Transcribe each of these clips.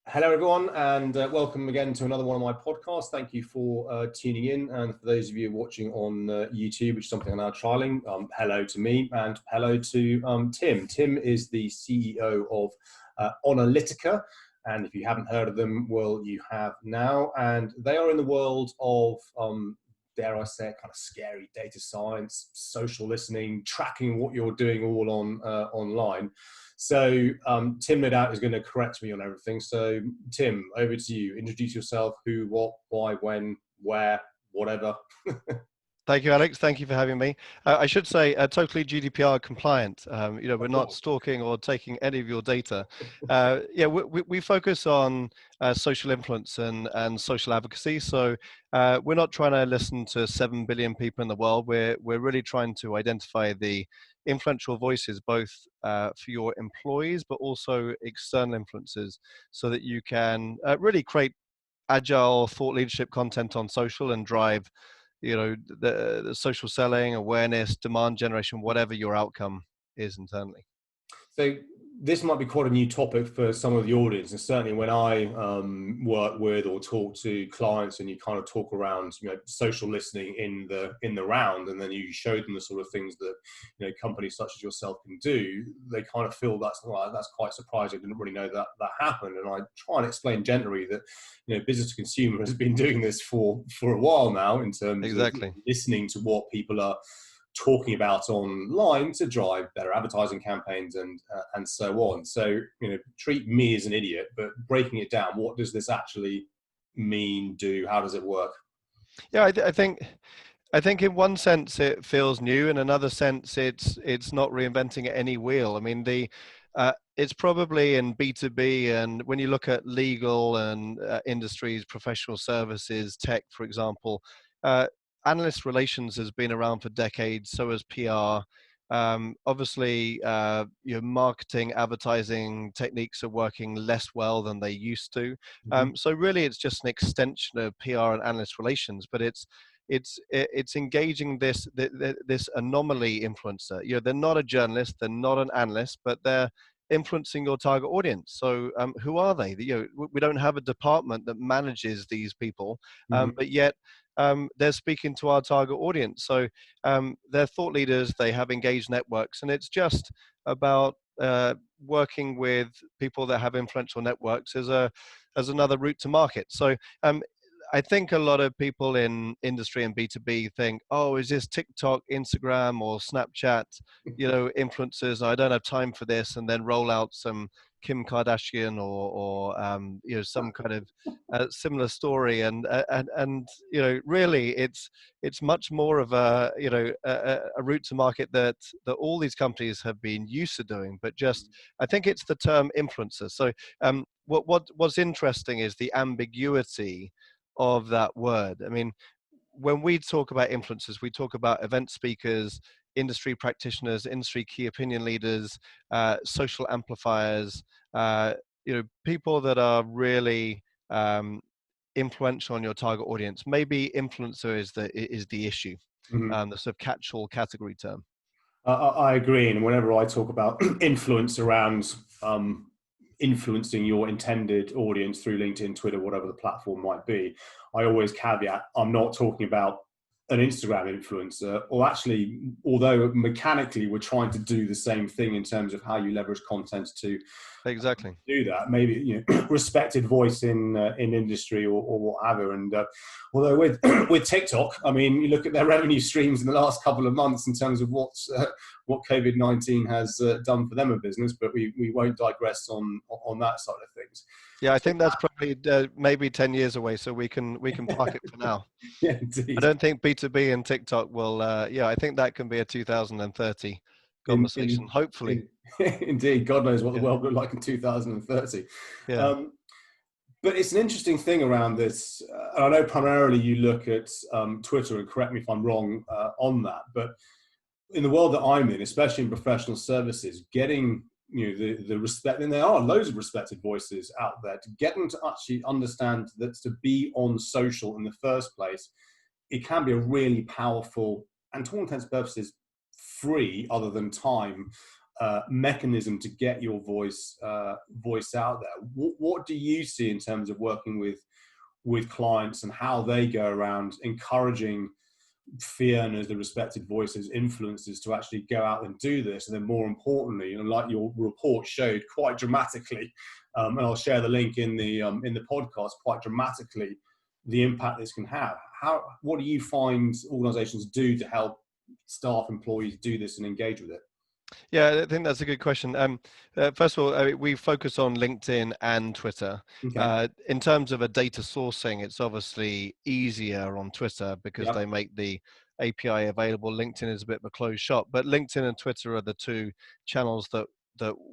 Hello, everyone, and welcome again to another one of my podcasts. Thank you for tuning in. And for those of you watching on YouTube, which is something I'm now trialing, hello to me and hello to Tim. Tim is the CEO of Onalytica. And if you haven't heard of them, well, you have now. And they are in the world of, dare I say, kind of scary data science, social listening, tracking what you're doing all on online. So Tim, no doubt, is going to correct me on everything. So Tim, over to you. Introduce yourself. Who, what, why, when, where, whatever. Thank you, Alex. Thank you for having me. I should say totally GDPR compliant. We're not stalking or taking any of your data. We focus on social influence and social advocacy. So we're not trying to listen to 7 billion people in the world. We're really trying to identify the influential voices, both for your employees, but also external influencers, so that you can really create agile thought leadership content on social and drive the social selling, awareness, demand generation, whatever your outcome is internally. So this might be quite a new topic for some of the audience, and certainly when I work with or talk to clients, and you kind of talk around, social listening in the round, and then you show them the sort of things that companies such as yourself can do, they kind of feel that's quite surprising. I didn't really know that happened, and I try and explain gently that business to consumer has been doing this for a while now in terms of listening to what people are talking about online to drive better advertising campaigns and so on. So treat me as an idiot, but breaking it down, what does this actually mean, do, how does it work? Yeah, I think in one sense it feels new, in another sense it's not reinventing any wheel. I mean, it's probably in B2B, and when you look at legal and industries, professional services, tech, for example, analyst relations has been around for decades. So has PR. Obviously, marketing, advertising techniques are working less well than they used to. So really, it's just an extension of PR and analyst relations, but it's engaging this anomaly influencer. They're not a journalist, they're not an analyst, but they're influencing your target audience. So who are they? We don't have a department that manages these people, but yet they're speaking to our target audience. So they're thought leaders, they have engaged networks, and it's just about working with people that have influential networks as another route to market. So I think a lot of people in industry and B2B think, oh, is this TikTok, Instagram, or Snapchat, influencers? I don't have time for this, and then roll out some Kim Kardashian or some kind of similar story, and really it's much more of a route to market that all these companies have been used to doing, but just I think it's the term influencer. So what's interesting is the ambiguity of that word. I mean, when we talk about influencers, we talk about event speakers, industry practitioners, industry key opinion leaders, social amplifiers, people that are really influential on your target audience. Maybe influencer is the issue, the sort of catch-all category term. I agree, and whenever I talk about influence around influencing your intended audience through LinkedIn, Twitter, whatever the platform might be, I always caveat, I'm not talking about an Instagram influencer, or actually, although mechanically we're trying to do the same thing in terms of how you leverage content to do that, maybe respected voice in industry or whatever. And although with TikTok, I mean, you look at their revenue streams in the last couple of months in terms of what COVID-19 has done for them in business, but we won't digress on that side of things. Yeah, I think that's probably maybe 10 years away, so we can park it for now. Yeah, indeed. I don't think B2B and TikTok will. I think that can be a 2030 conversation. Hopefully, indeed. God knows what the world will look like in 2030. Yeah. But it's an interesting thing around this, and I know primarily you look at Twitter, and correct me if I'm wrong on that, but in the world that I'm in, especially in professional services, getting the respect, and there are loads of respected voices out there, to get them to actually understand that to be on social in the first place, it can be a really powerful, and to all intents and purposes free, other than time, mechanism to get your voice out there. What do you see in terms of working with clients and how they go around encouraging fee earners, the respected voices, influencers, to actually go out and do this? And then more importantly, like your report showed quite dramatically, and I'll share the link in the podcast, quite dramatically, the impact this can have. What do you find organizations do to help staff, employees do this and engage with it? Yeah, I think that's a good question. First of all, we focus on LinkedIn and Twitter. Okay. In terms of a data sourcing, it's obviously easier on Twitter because Yep. they make the API available. LinkedIn is a bit of a closed shop, but LinkedIn and Twitter are the two channels that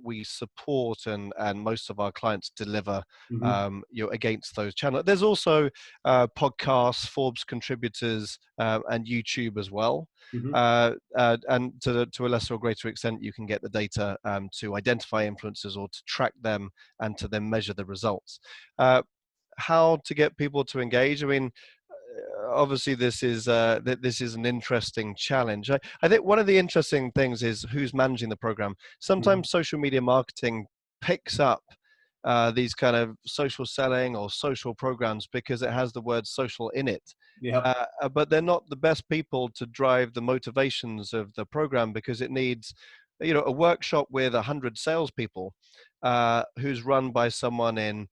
we support and most of our clients deliver Mm-hmm. against those channels. There's also podcasts, Forbes contributors, and YouTube as well. Mm-hmm. And to a lesser or greater extent, you can get the data to identify influencers or to track them and to then measure the results. How to get people to engage? I mean, obviously this is an interesting challenge. I think one of the interesting things is who's managing the program. Sometimes social media marketing picks up these kind of social selling or social programs because it has the word social in it. Yep. But they're not the best people to drive the motivations of the program, because it needs, a workshop with 100 salespeople who's run by someone in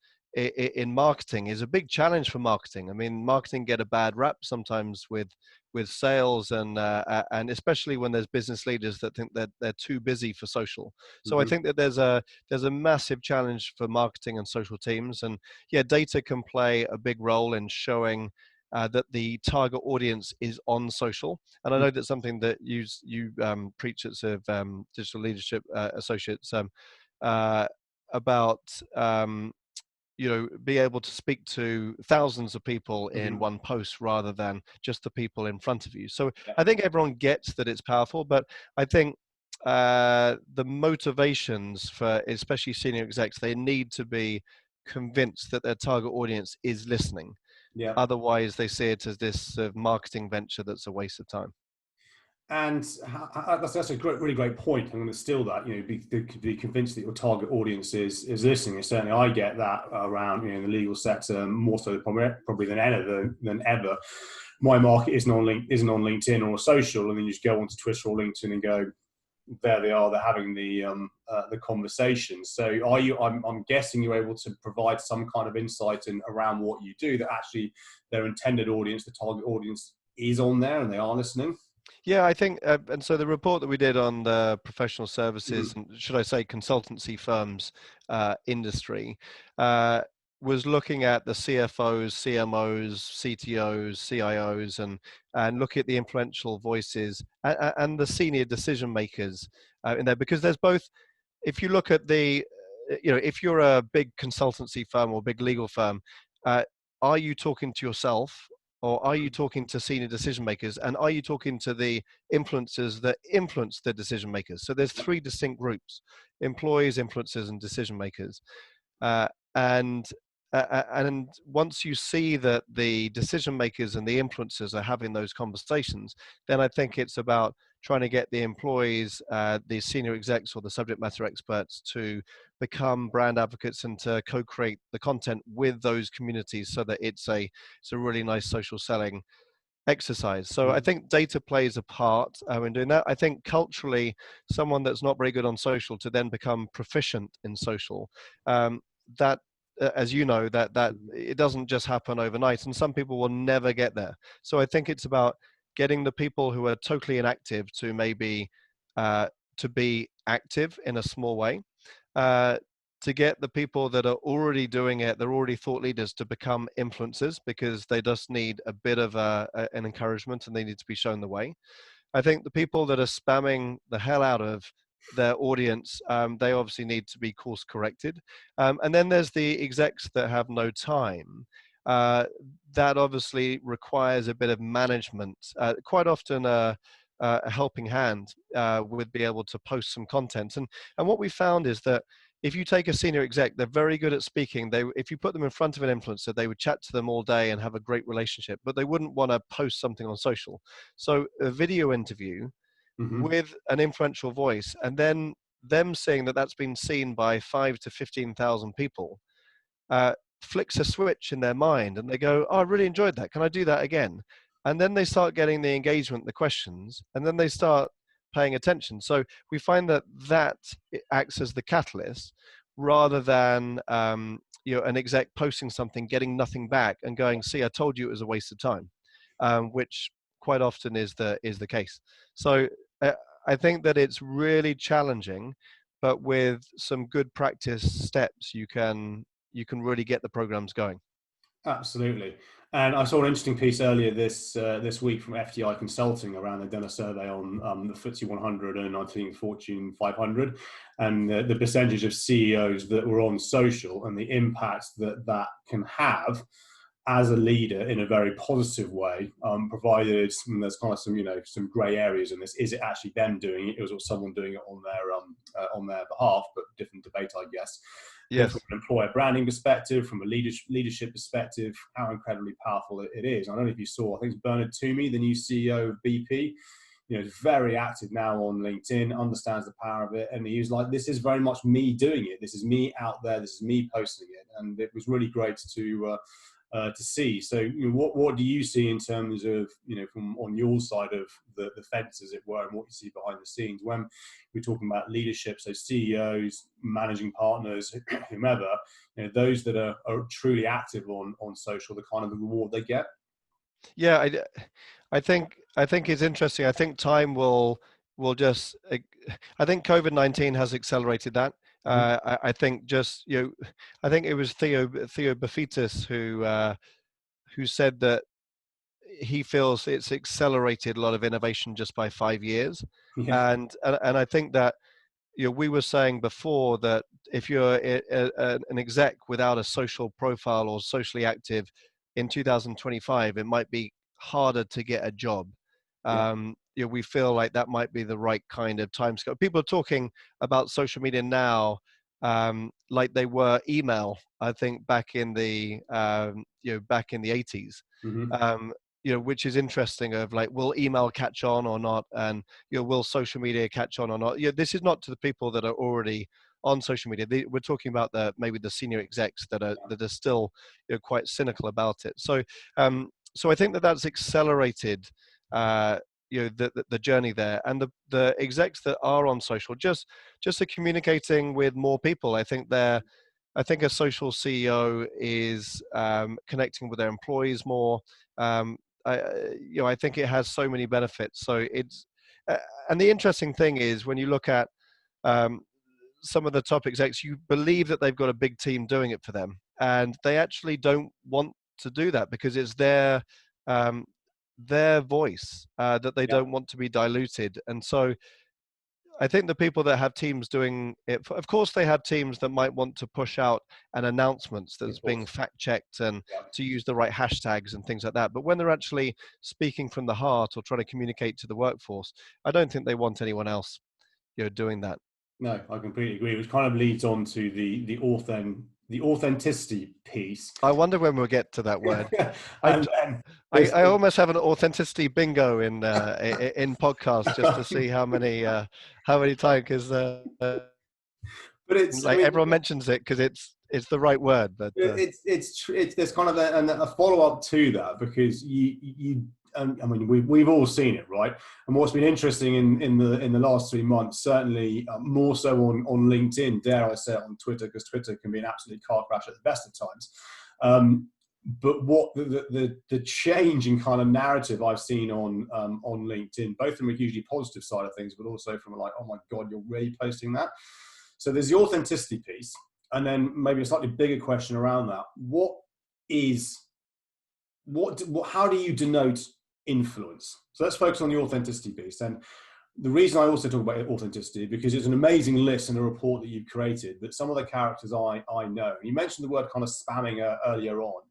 marketing is a big challenge for marketing. I mean, marketing get a bad rap sometimes with sales, and especially when there's business leaders that think that they're too busy for social. So I Mm-hmm. think that there's a massive challenge for marketing and social teams, and yeah, data can play a big role in showing that the target audience is on social. And I know that's something that you preach at Digital Leadership Associates about. Be able to speak to thousands of people in Mm-hmm. one post rather than just the people in front of you. So Yep. I think everyone gets that it's powerful, but I think the motivations for especially senior execs, they need to be convinced that their target audience is listening. Yep. Otherwise, they see it as this sort of marketing venture that's a waste of time. And that's a really great point. I'm going to steal that. Be convinced that your target audience is listening. And certainly, I get that around in the legal sector more so probably than ever. My market isn't on LinkedIn or social, and then you just go onto Twitter or LinkedIn and go, there they are. They're having the conversation. So, I'm guessing you're able to provide some kind of insight around what you do, that actually their intended audience, the target audience, is on there and they are listening. Yeah, I think, and so the report that we did on the professional services, Mm-hmm. and should I say consultancy firms industry, was looking at the CFOs, CMOs, CTOs, CIOs, and look at the influential voices and the senior decision makers in there, because there's both. If you look at if you're a big consultancy firm or big legal firm, are you talking to yourself? Or are you talking to senior decision makers? And are you talking to the influencers that influence the decision makers? So there's three distinct groups: employees, influencers, and decision makers. Uh, and and once you see that the decision makers and the influencers are having those conversations, then I think it's about trying to get the employees, the senior execs or the subject matter experts, to become brand advocates and to co-create the content with those communities, so that it's a really nice social selling exercise. So I think data plays a part in doing that. I think culturally, someone that's not very good on social to then become proficient in social, that as you know, that it doesn't just happen overnight, and some people will never get there. So I think it's about getting the people who are totally inactive to maybe to be active in a small way, to get the people that are already doing it, they're already thought leaders, to become influencers, because they just need a bit of an encouragement and they need to be shown the way. I think the people that are spamming the hell out of their audience, they obviously need to be course corrected. And then there's the execs that have no time. That obviously requires a bit of management. Quite often a helping hand would be able to post some content. And what we found is that if you take a senior exec, they're very good at speaking. If you put them in front of an influencer, they would chat to them all day and have a great relationship, but they wouldn't want to post something on social. So a video interview Mm-hmm. with an influential voice, and then them seeing that that's been seen by 5 to 15,000 people, flicks a switch in their mind, and they go, oh, I really enjoyed that. Can I do that again? And then they start getting the engagement, the questions, and then they start paying attention. So we find that it acts as the catalyst rather than an exec posting something, getting nothing back, and going, see, I told you it was a waste of time, which quite often is the case. So I think that it's really challenging, but with some good practice steps, you can really get the programs going. Absolutely. And I saw an interesting piece earlier this week from FTI Consulting around. They've done a survey on the FTSE 100 and I think Fortune 500, and the percentage of CEOs that were on social and the impact that can have as a leader in a very positive way, provided there's kind of some grey areas in this. Is it actually them doing it? Or is it someone doing it on their behalf? But different debate, I guess. Yes. From an employer branding perspective, from a leadership perspective, how incredibly powerful it is. I don't know if you saw, I think it's Bernard Toomey, the new CEO of BP, is very active now on LinkedIn, understands the power of it. And he was like, this is very much me doing it. This is me out there. This is me posting it. And it was really great to see. So what do you see in terms of, from on your side of the fence, as it were, and what you see behind the scenes when we're talking about leadership, so CEOs, managing partners, whomever, those that are truly active on social, the kind of the reward they get? Yeah, I think it's interesting. I think time will just. I think COVID-19 has accelerated that. I think I think it was Theo Baphitis who said that he feels it's accelerated a lot of innovation just by 5 years, Yeah. and I think that we were saying before that if you're an exec without a social profile or socially active in 2025, it might be harder to get a job. Yeah. We feel like that might be the right kind of time scale. People are talking about social media now like they were email, I think back in the back in the 80s. Mm-hmm. Which is interesting, of like, will email catch on or not, and will social media catch on or not? This is not to the people that are already on social media. We're talking about maybe the senior execs that are still quite cynical about it. So I think that that's accelerated the journey there, and the execs that are on social just are communicating with more people. I think a social CEO is connecting with their employees more. I think it has so many benefits. So it's and the interesting thing is, when you look at some of the top execs, you believe that they've got a big team doing it for them, and they actually don't want to do that because it's their voice that they Yeah. don't want to be diluted. And so I think the people that have teams doing it, of course, they have teams that might want to push out an announcement that's being fact checked and Yeah. to use the right hashtags and things like that. But when they're actually speaking from the heart or trying to communicate to the workforce, I don't think they want anyone else, doing that. No, I completely agree. Which kind of leads on to the authenticity piece. I wonder when we'll get to that word. And then I almost have an authenticity bingo in podcasts just to see how many times, because but it's, I like mean, everyone mentions it because it's the right word. But it's there's kind of a follow up to that, because I mean, we've all seen it, right? And what's been interesting in the last 3 months, certainly more so on LinkedIn, dare I say it, on Twitter, because Twitter can be an absolute car crash at the best of times. But what the change in kind of narrative I've seen on LinkedIn, both from a hugely positive side of things, but also from like, oh my God, you're really posting that. So there's the authenticity piece, and then maybe a slightly bigger question around that: how do you denote influence? So let's focus on the authenticity piece. And the reason I also talk about authenticity, because it's an amazing list and a report that you've created, that some of the characters I know, you mentioned the word kind of spamming earlier on.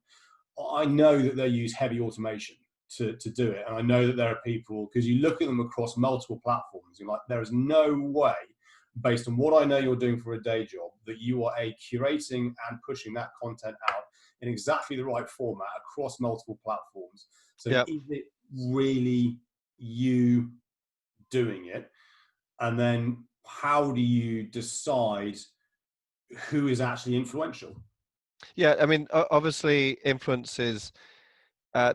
I know that they use heavy automation to do it. And I know that there are people, because you look at them across multiple platforms, you're like, there is no way, based on what I know you're doing for a day job, that you are curating and pushing that content out in exactly the right format across multiple platforms. So yeah. Is it really you doing it? And then how do you decide who is actually influential? Yeah, I mean, obviously, influence is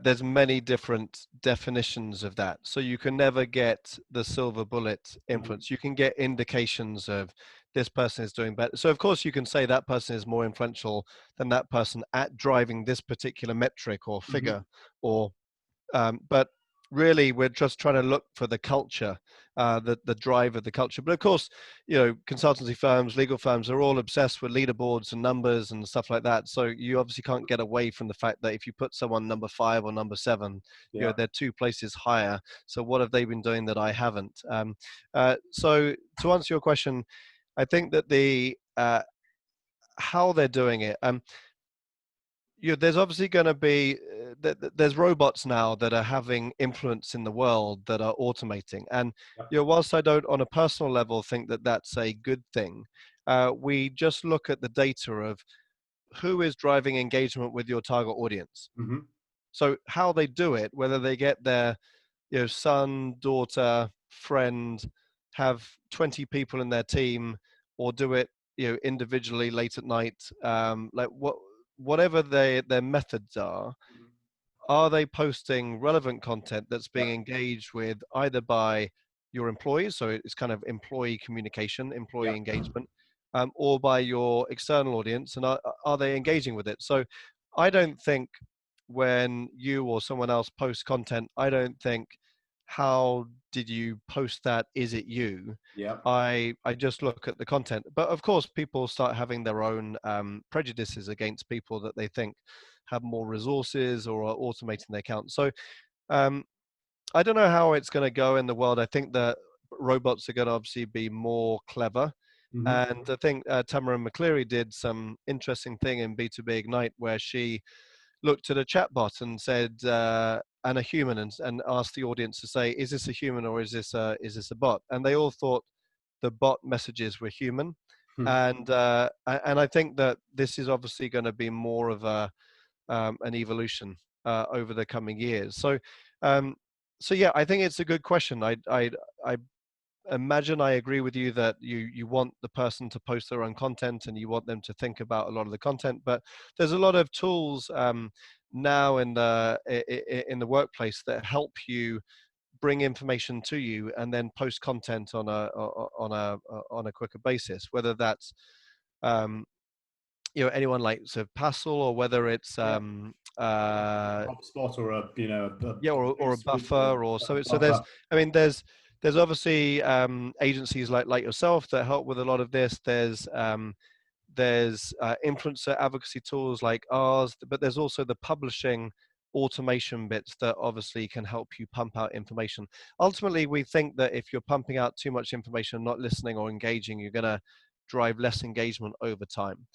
there's many different definitions of that. So you can never get the silver bullet Mhm. influence. You can get indications of this person is doing better. So of course you can say that person is more influential than that person at driving this particular metric or figure, Mhm. or but really, we're just trying to look for the culture, the drive of the culture. But of course, consultancy firms, legal firms are all obsessed with leaderboards and numbers and stuff like that. So you obviously can't get away from the fact that if you put someone number 5 or number 7, Yeah. they're 2 places higher. So what have they been doing that I haven't? So to answer your question, I think that the how they're doing it. There's obviously going to be there's robots now that are having influence in the world that are automating, and Yeah. whilst I don't on a personal level think that that's a good thing, we just look at the data of who is driving engagement with your target audience. Mhm. So how they do it, whether they get their son, daughter, friend, have 20 people in their team, or do it individually late at night, like whatever their methods Mhm. are they posting relevant content that's Yeah. being engaged with either by your employees, so it's kind of employee communication, Yeah. employee engagement, or by your external audience, and are they engaging with it? So I don't think when you or someone else posts content, I don't think, how did you post that? Is it you? Yeah. I just look at the content. But of course, people start having their own prejudices against people that they think have more resources or are automating their accounts. So um, I don't know how it's going to go in the world. I think that robots are going to obviously be more clever. Mhm. And I think Tamara McCleary did some interesting thing in B2B Ignite where she looked at a chatbot and said, and a human, and asked the audience to say, is this a human or is this a bot? And they all thought the bot messages were human. Hmm. And I think that this is obviously going to be more of an evolution over the coming years. Um, so yeah, I think it's a good question. I imagine I agree with you that you want the person to post their own content and you want them to think about a lot of the content, but there's a lot of tools now in the workplace that help you bring information to you and then post content on a quicker basis, whether that's um, anyone like sort of Passel, or whether it's Yeah. uh, HubSpot or yeah, a or a Hootsuite or buffer, or a so buffer. there's obviously agencies like yourself that help with a lot of this. There's influencer advocacy tools like ours, but there's also the publishing automation bits that obviously can help you pump out information. Ultimately, we think that if you're pumping out too much information, not listening or engaging, you're going to drive less engagement over time.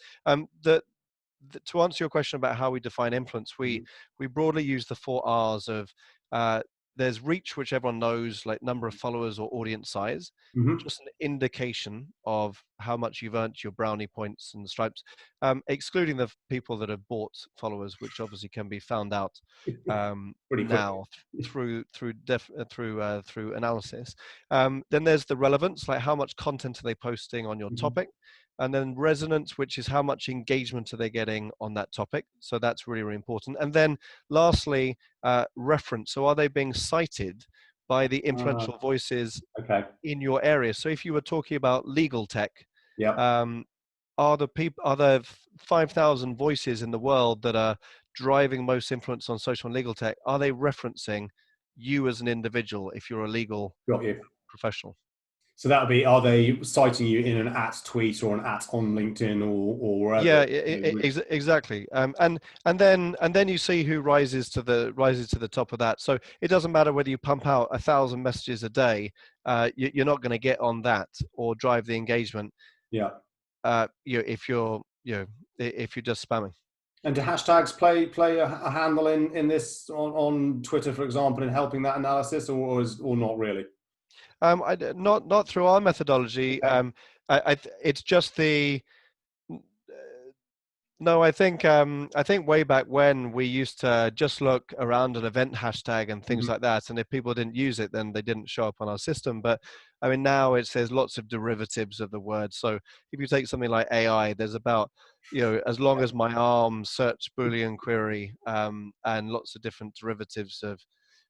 To answer your question about how we define influence, Mhm. we broadly use the 4 R's of uh, there's reach, which everyone knows, like number of followers or audience size, Mhm. just an indication of how much you've earned your brownie points and stripes, excluding the people that have bought followers, which obviously can be found out Pretty quick. now through analysis. Then there's the relevance, like how much content are they posting on your Mhm. topic, and then resonance, which is how much engagement are they getting on that topic. So that's really, really important. And then lastly, reference. So are they being cited by the Uh, influential voices okay. in your area? So if you were talking about legal tech, Yeah. um, are there 5,000 voices in the world that are driving most influence on social and legal tech? Are they referencing you as an individual if you're a legal Got you. professional? So that would be, are they citing you in an at tweet or an at on LinkedIn or wherever? Yeah, exactly. And then you see who rises to the top of that. So it doesn't matter whether you pump out 1,000 messages a day. You're not going to get on that or drive the engagement. Yeah. If you're just spamming. And do hashtags play a handle in this on Twitter, for example, in helping that analysis, or not really? Not through our methodology. Okay. It's just the No, I think way back when we used to just look around an event hashtag and things Mhm. like that, and if people didn't use it, then they didn't show up on our system. But I mean, now there's lots of derivatives of the word. So if you take something like AI, there's about, as long as my arm search Boolean query, and lots of different derivatives of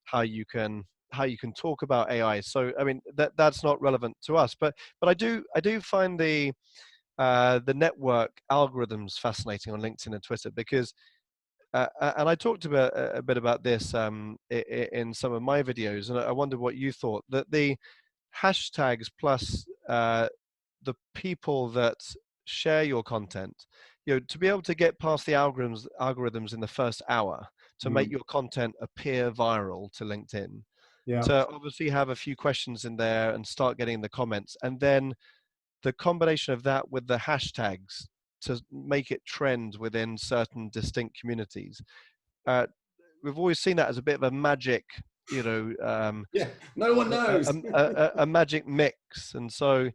how you can how you can talk about AI. So I mean, that's not relevant to us, but I do find the network algorithms fascinating on LinkedIn and Twitter, because and I talked about a bit about this in some of my videos, and I wondered what you thought, that the hashtags plus the people that share your content, to be able to get past the algorithms in the first hour to make Mhm. your content appear viral to LinkedIn, Yeah. to obviously have a few questions in there and start getting the comments, and then the combination of that with the hashtags to make it trend within certain distinct communities. Uh, we've always seen that as a bit of a magic, you know, um, Yeah. No one knows. a magic mix. And so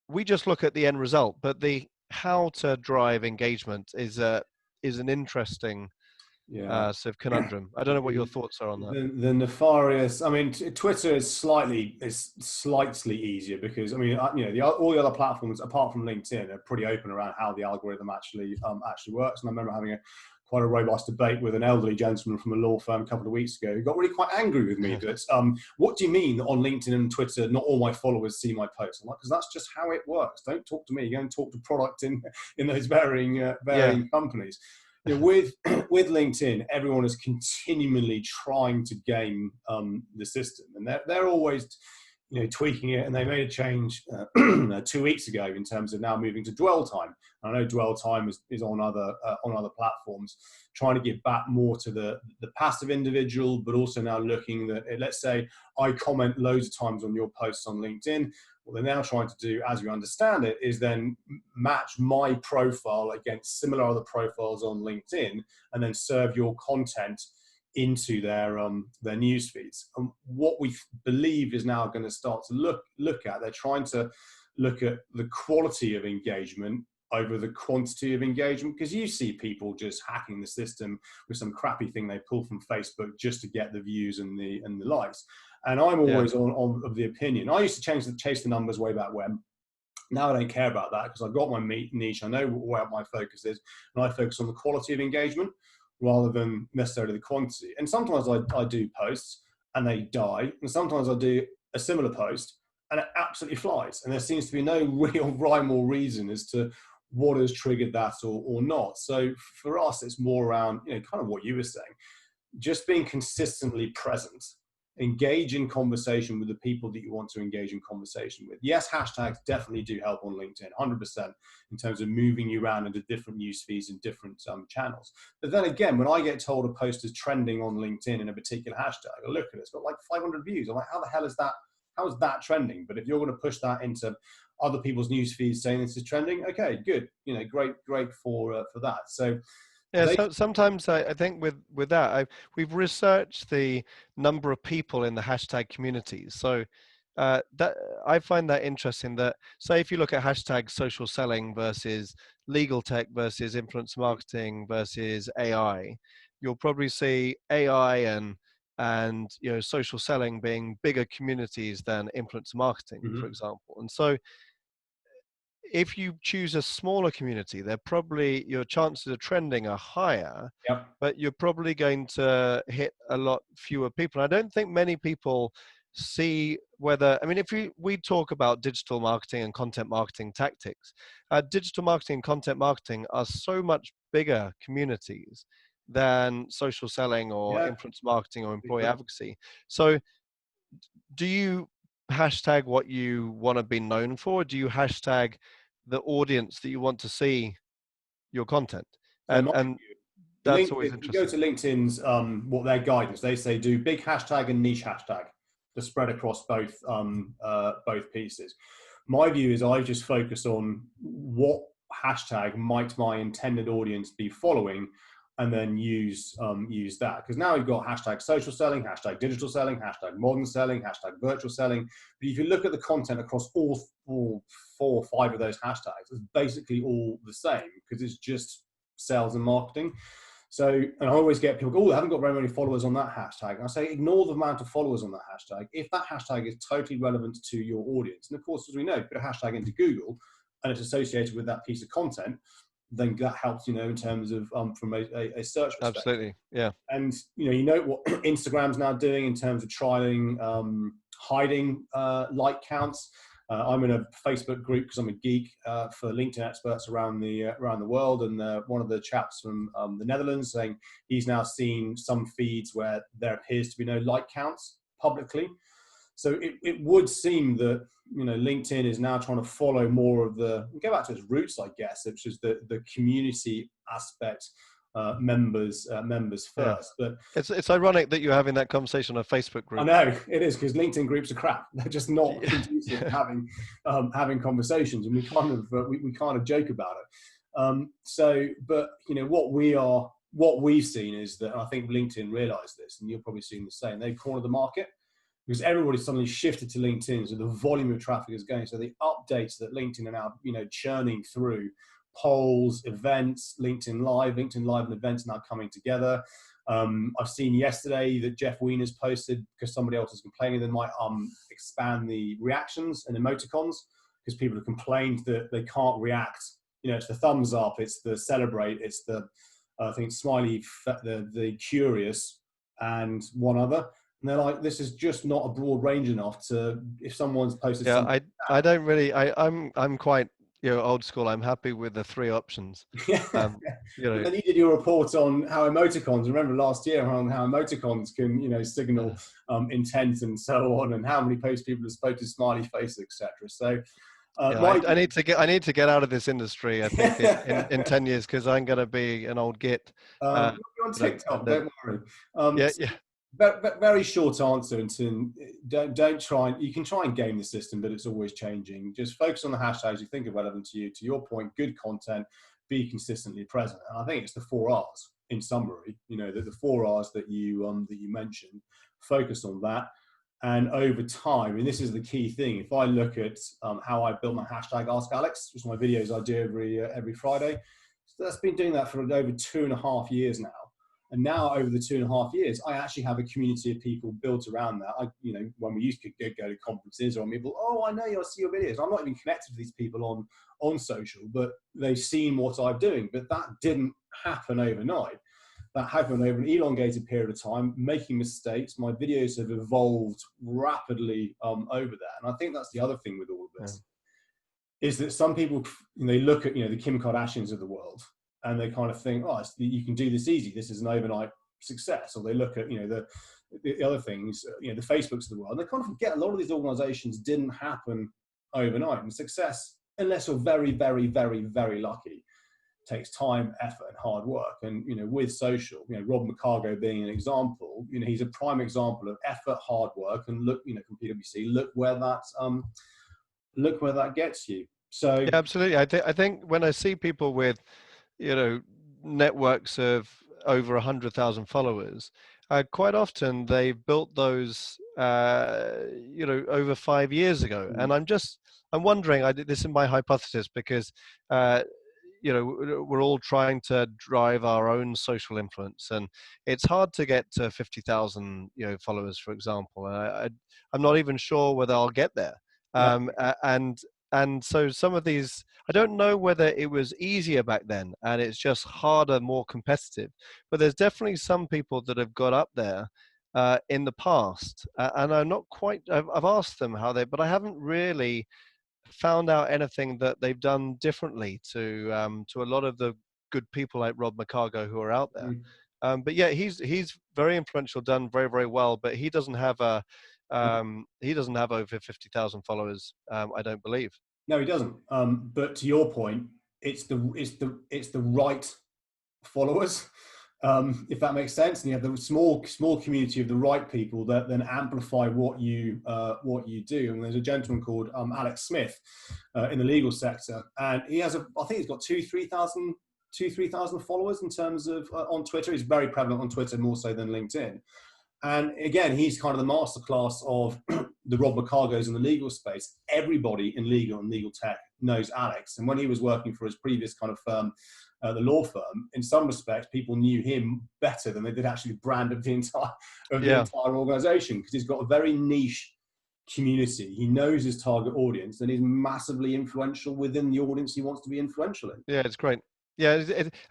we just look at the end result, but the how to drive engagement is an interesting Yeah. sort of conundrum. I don't know what your thoughts are on that. The nefarious. I mean, Twitter is slightly easier because I mean, all the other platforms apart from LinkedIn are pretty open around how the algorithm actually works. And I remember having quite a robust debate with an elderly gentleman from a law firm a couple of weeks ago who got really quite angry with me that what do you mean that on LinkedIn and Twitter not all my followers see my posts? I'm like, because that's just how it works. Don't talk to me. Go and talk to product in those Yeah, varying companies. With with LinkedIn, everyone is continually trying to game the system, and they're always tweaking it. And they made a change 2 weeks ago in terms of now moving to dwell time. I know dwell time is on other platforms, trying to give back more to the passive individual, but also now looking that let's say I comment loads of times on your posts on LinkedIn. What they're now trying to do, as we understand it, is then match my profile against similar other profiles on LinkedIn, and then serve your content into their news feeds. And what we believe is now going to start to look at, they're trying to look at the quality of engagement over the quantity of engagement, because you see people just hacking the system with some crappy thing they pull from Facebook just to get the views and the likes. And I'm yeah, always on of the opinion. I used to chase the numbers way back when. Now I don't care about that because I've got my niche. I know where my focus is, and I focus on the quality of engagement rather than necessarily the quantity. And sometimes I do posts and they die, and sometimes I do a similar post and it absolutely flies. And there seems to be no real rhyme or reason as to what has triggered that or not. So for us, it's more around kind of what you were saying, just being consistently present, engage in conversation with the people that you want to engage in conversation with. Yes, hashtags definitely do help on LinkedIn, 100%, in terms of moving you around into different news feeds and different channels. But then again, when I get told a post is trending on LinkedIn in a particular hashtag, I look at it, it's got like 500 views. I'm like, how the hell is that? How is that trending? But if you're going to push that into other people's news feeds saying this is trending, okay, good, great for that. So yeah. they, So sometimes I think with that, we've researched the number of people in the hashtag communities. So that I find that interesting. That, say, if you look at hashtag social selling versus legal tech versus influence marketing versus AI, you'll probably see AI and social selling being bigger communities than influence marketing, for Mhm. example. And so if you choose a smaller community, they're probably, your chances of trending are higher, Yep. but you're probably going to hit a lot fewer people. I don't think many people see whether, I mean, if we talk about digital marketing and content marketing tactics, digital marketing and content marketing are so much bigger communities than social selling or Yeah. influence marketing or employee Agree. advocacy. So do you hashtag what you want to be known for? Do you hashtag the audience that you want to see your content? So And that's Link, always if you go interesting. to LinkedIn's what their guidance, they say do big hashtag and niche hashtag to spread across both pieces. My view is I just focus on what hashtag might my intended audience be following, and then use that. Because now you've got hashtag social selling, hashtag digital selling, hashtag modern selling, hashtag virtual selling. But if you look at the content across all 4 or 5 of those hashtags, it's basically all the same, because it's just sales and marketing. So, and I always get people go, oh, I haven't got very many followers on that hashtag. And I say, ignore the amount of followers on that hashtag. If that hashtag is totally relevant to your audience, and of course, as we know, put a hashtag into Google and it's associated with that piece of content, then that helps, in terms of from a search perspective. Absolutely, yeah. And you know what Instagram's now doing in terms of trialing hiding like counts. I'm in a Facebook group because I'm a geek for LinkedIn experts around the world, and one of the chaps from the Netherlands saying he's now seen some feeds where there appears to be no like counts publicly. So it would seem that LinkedIn is now trying to follow more of go back to its roots, I guess, which is the community aspect. Members first. Yeah. But it's ironic that you're having that conversation on a Facebook group. I know it is, because LinkedIn groups are crap. They're just not conducive to having conversations, and we kind of joke about it. But what we've seen is that, and I think LinkedIn realised this, and you're probably seeing the same. They've cornered the market, because everybody suddenly shifted to LinkedIn, so the volume of traffic is going. So the updates that LinkedIn are now churning through. Polls, events, LinkedIn Live and events now coming together. I've seen yesterday that Jeff Wiener's posted, because somebody else is complaining, they might expand the reactions and emoticons, because people have complained that they can't react. It's the thumbs up, it's the celebrate, it's the I think smiley, the curious, and one other. And they're like, this is just not a broad range enough to, if someone's posted something. I don't really. I'm quite old school. I'm happy with the 3 options. And then you did your report on how emoticons. Remember last year on how emoticons can, signal intent and so on, and how many posts people have spoken to smiley faces, etc. So I need to get out of this industry. I think in 10 years, because I'm going to be an old git. You're on TikTok, don't worry. Very short answer, and don't try. You can try and game the system, but it's always changing. Just focus on the hashtags you think are relevant to you. To your point, good content, be consistently present. And I think it's the 4 R's in summary. The 4 R's that you mentioned. Focus on that, and over time, and this is the key thing. If I look at how I built my hashtag Ask Alex, which are my videos I do every Friday, so that's been doing that for over 2.5 years now. And now, over the 2.5 years, I actually have a community of people built around that. When we used to go to conferences, or people, oh, I know I see your videos. I'm not even connected to these people on social, but they've seen what I'm doing. But that didn't happen overnight. That happened over an elongated period of time, making mistakes. My videos have evolved rapidly over that. And I think that's the other thing with all of this, is that some people, they look at, the Kim Kardashians of the world, and they kind of think, oh, you can do this easy. This is an overnight success. Or they look at, the other things, the Facebooks of the world, and they kind of forget a lot of these organizations didn't happen overnight. And success, unless you're very, very, very, very lucky, takes time, effort, and hard work. And, with social, Rob McCargo being an example, he's a prime example of effort, hard work, and look, from PwC, look where that gets you. So yeah, absolutely. I think when I see people with networks of over 100,000 followers, quite often they've built those over 5 years ago. And I'm wondering, this is my hypothesis, because we're all trying to drive our own social influence, and it's hard to get to 50,000 followers, for example. I'm not even sure whether I'll get there. And so some of these, I don't know whether it was easier back then and it's just harder, more competitive, but there's definitely some people that have got up there in the past, and I'm not quite, I've asked them how but I haven't really found out anything that they've done differently to a lot of the good people like Rob McCargo who are out there. But yeah, he's very influential, done very, very well, but he doesn't have over 50,000 followers, I don't believe. No, he doesn't. But to your point, it's the right followers, if that makes sense. And you have the small community of the right people that then amplify what you do. And there's a gentleman called Alex Smith in the legal sector, and he has I think he's got 2,000-3,000 3,000 followers in terms of on Twitter. He's very prevalent on Twitter, more so than LinkedIn. And again, he's kind of the masterclass of the Rob McCargos in the legal space. Everybody in legal and legal tech knows Alex. And when he was working for his previous kind of firm, the law firm, in some respects, people knew him better than they did actually brand of the entire organization, because he's got a very niche community. He knows his target audience, and he's massively influential within the audience he wants to be influential in. Yeah, it's great. Yeah,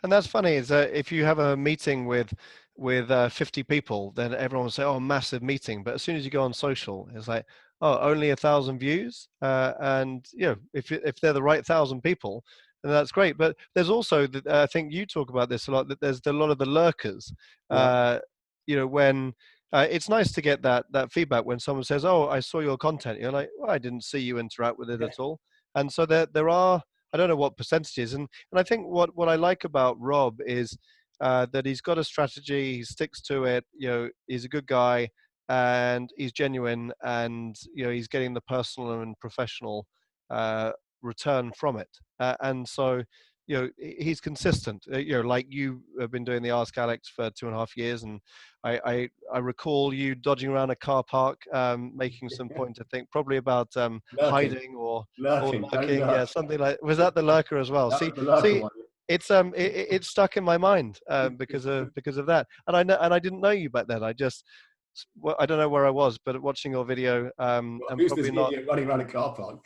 and that's funny is that if you have a meeting with 50 people, then everyone will say, "Oh, massive meeting." But as soon as you go on social, it's like, "Oh, only 1,000 views." And if they're the right 1,000 people, then that's great. But there's also, I think you talk about this a lot, that there's a lot of the lurkers. Yeah. When it's nice to get that feedback when someone says, "Oh, I saw your content." You're like, "Well, I didn't see you interact with it at all." And so there are. I don't know what percentages, and I think what I like about Rob is that he's got a strategy, he sticks to it. He's a good guy, and he's genuine, and he's getting the personal and professional return from it, and so he's consistent. Like you have been doing the Ask Alex for 2.5 years, and I recall you dodging around a car park, making some point. I think probably about hiding or lurking. Yeah, something like. Was that the lurker as well? That was the lurker one. It's stuck in my mind because of that, and I didn't know you back then. I don't know where I was, but watching your video, and who's probably this not idiot running around a car park?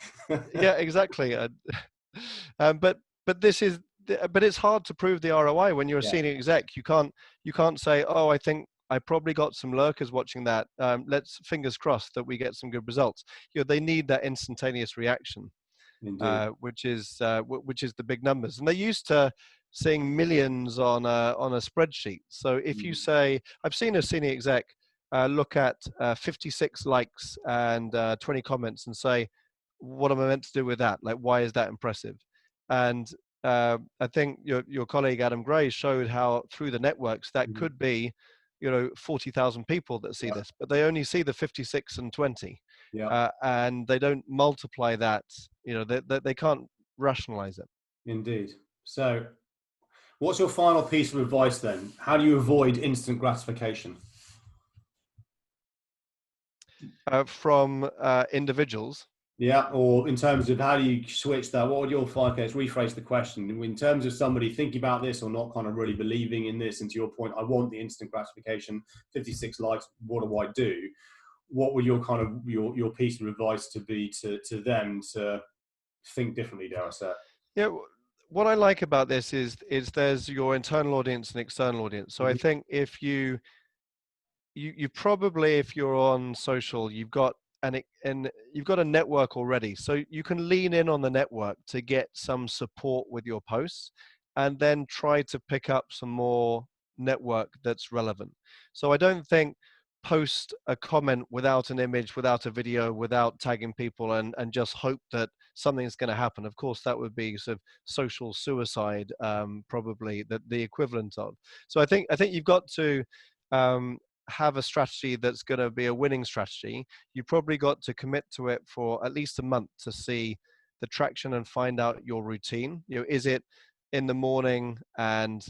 yeah, exactly. But it's hard to prove the ROI when you're a senior exec. You can't say, "Oh, I think I probably got some lurkers watching that. Let's fingers crossed that we get some good results." They need that instantaneous reaction, which is the big numbers. And they're used to seeing millions on a spreadsheet. So if you say, I've seen a senior exec look at 56 likes and 20 comments and say, what am I meant to do with that? Like, why is that impressive? And I think your colleague Adam Gray showed how through the networks that could be 40,000 people that see this, but they only see the 56 and 20, and they don't multiply that. They can't rationalize it. Indeed. So what's your final piece of advice then? How do you avoid instant gratification? From individuals? Yeah, or in terms of how do you switch that? What would your five case rephrase the question? In terms of somebody thinking about this or not kind of really believing in this, and to your point, I want the instant gratification, 56 likes, what do I do? What would your kind of your piece of advice to be to them to think differently, dare I say? Yeah, what I like about this is there's your internal audience and external audience. So I think if you probably, if you're on social, you've got you've got a network already, so you can lean in on the network to get some support with your posts, and then try to pick up some more network that's relevant. So I don't think post a comment without an image, without a video, without tagging people, and just hope that something's going to happen. Of course, that would be sort of social suicide, probably the equivalent of. So I think you've got to have a strategy that's going to be a winning strategy. You probably got to commit to it for at least a month to see the traction and find out your routine. Is it in the morning and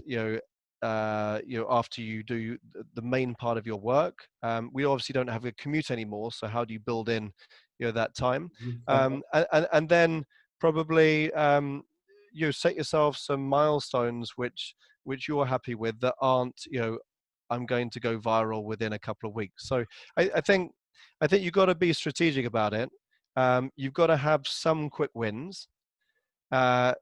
after you do the main part of your work? We obviously don't have a commute anymore, so how do you build in that time? And then probably set yourself some milestones which you're happy with, that aren't I'm going to go viral within a couple of weeks. So I think you've got to be strategic about it. You've got to have some quick wins to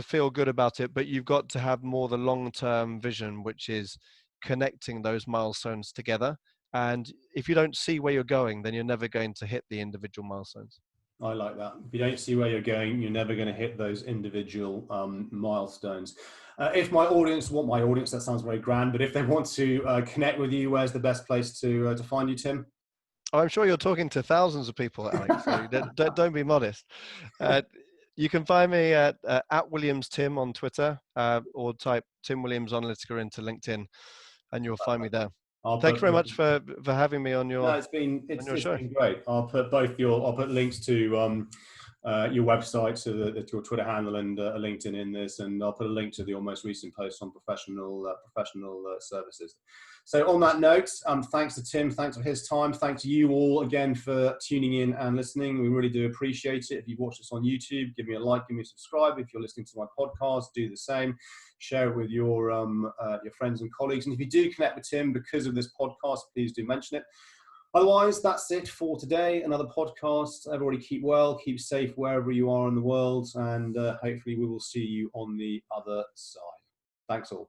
feel good about it, but you've got to have more the long-term vision, which is connecting those milestones together. And if you don't see where you're going, then you're never going to hit the individual milestones. I like that. If you don't see where you're going, you're never going to hit those individual milestones. If my audience, that sounds very grand, but if they want to connect with you, where's the best place to find you, Tim? I'm sure you're talking to thousands of people, Alex, so don't be modest. You can find me at Williams Tim on Twitter, or type Tim Williams Onalytica into LinkedIn, and you'll find me there. Thank you very much for having me on your. No, it's been great. I'll put links to your website, to your Twitter handle, and a LinkedIn in this, and I'll put a link to your most recent post on professional services. So on that note, thanks to Tim, thanks for his time, thanks to you all again for tuning in and listening. We really do appreciate it. If you've watched us on YouTube, give me a like, give me a subscribe. If you're listening to my podcast, do the same. Share it with your friends and colleagues. And if you do connect with Tim because of this podcast, please do mention it. Otherwise, that's it for today. Another podcast. Everybody keep well, keep safe wherever you are in the world, and hopefully we will see you on the other side. Thanks all.